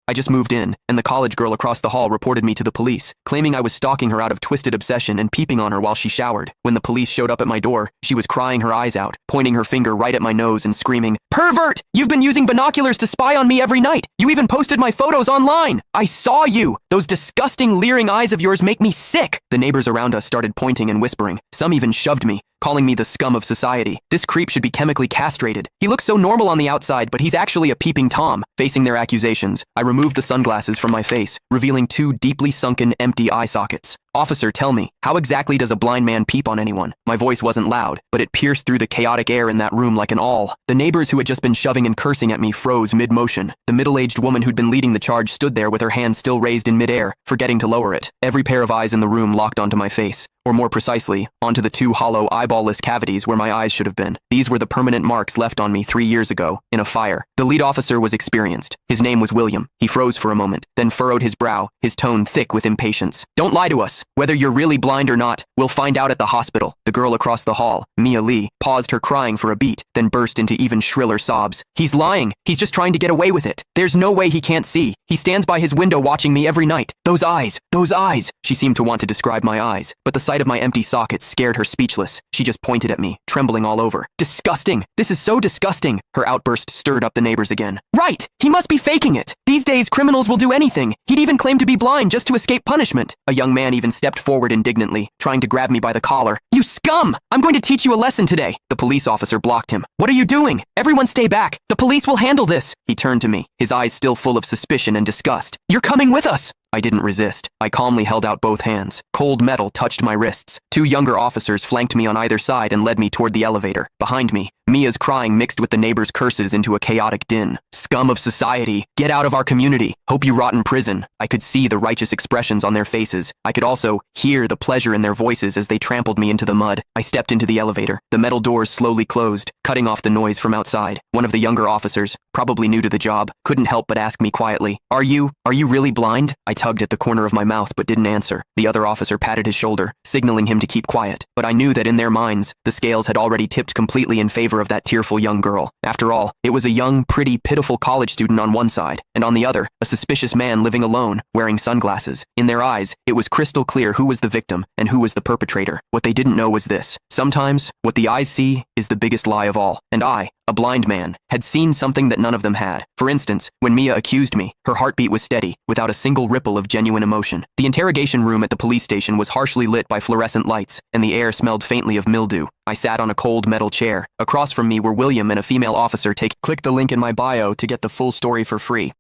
I just moved in, and the college girl across the hall reported me to the police, claiming I was stalking her out of twisted obsession and peeping on her while she showered. When the police showed up at my door, she was crying her eyes out, pointing her finger right at my nose and screaming, "Pervert! You've been using binoculars to spy on me every night! You even posted my photos online! I saw you! Those disgusting leering eyes of yours make me sick!" The neighbors around us started pointing and whispering. Some even shoved me, calling me the scum of society. This creep should be chemically castrated. He looks so normal on the outside, but he's actually a peeping Tom. Facing their accusations, I removed the sunglasses from my face, revealing two deeply sunken, empty eye sockets. "Officer, tell me, how exactly does a blind man peep on anyone?" My voice wasn't loud, but it pierced through the chaotic air in that room like an awl. The neighbors who had just been shoving and cursing at me froze mid-motion. The middle-aged woman who'd been leading the charge stood there with her hand still raised in mid-air, forgetting to lower it. Every pair of eyes in the room locked onto my face, or more precisely, onto the two hollow, eyeball-less cavities where my eyes should have been. These were the permanent marks left on me 3 years ago, in a fire. The lead officer was experienced. His name was William. He froze for a moment, then furrowed his brow, his tone thick with impatience. "Don't lie to us. Whether you're really blind or not, we'll find out at the hospital." The girl across the hall, Mia Lee, paused her crying for a beat, then burst into even shriller sobs. "He's lying. He's just trying to get away with it. There's no way he can't see. He stands by his window watching me every night. Those eyes, those eyes." She seemed to want to describe my eyes, but the sight of my empty sockets scared her speechless. She just pointed at me, trembling all over. "Disgusting! This is so disgusting!" Her outburst stirred up the neighbors again. "Right! He must be faking it! These days, criminals will do anything. He'd even claim to be blind just to escape punishment." A young man even stepped forward indignantly, trying to grab me by the collar. "You scum! I'm going to teach you a lesson today." The police officer blocked him. "What are you doing? Everyone stay back. The police will handle this." He turned to me, his eyes still full of suspicion and disgust. "You're coming with us." I didn't resist. I calmly held out both hands. Cold metal touched my wrists. Two younger officers flanked me on either side and led me toward the elevator. Behind me, Mia's crying mixed with the neighbors' curses into a chaotic din. "Scum of society! Get out of our community! Hope you rot in prison!" I could see the righteous expressions on their faces. I could also hear the pleasure in their voices as they trampled me into the mud. I stepped into the elevator. The metal doors slowly closed, cutting off the noise from outside. One of the younger officers, probably new to the job, couldn't help but ask me quietly, Are you really blind?" I tugged at the corner of my mouth but didn't answer. The other officer patted his shoulder, signaling him to keep quiet. But I knew that in their minds, the scales had already tipped completely in favor of that tearful young girl. After all, it was a young, pretty, pitiful college student on one side, and on the other, a suspicious man living alone, wearing sunglasses. In their eyes, it was crystal clear who was the victim and who was the perpetrator. What they didn't know was this: sometimes, what the eyes see is the biggest lie of all. And I, a blind man, had seen something that none of them had. For instance, when Mia accused me, her heartbeat was steady, without a single ripple of genuine emotion. The interrogation room at the police station was harshly lit by fluorescent lights, and the air smelled faintly of mildew. I sat on a cold metal chair. Across from me were William and a female officer. Click the link in my bio to get the full story for free.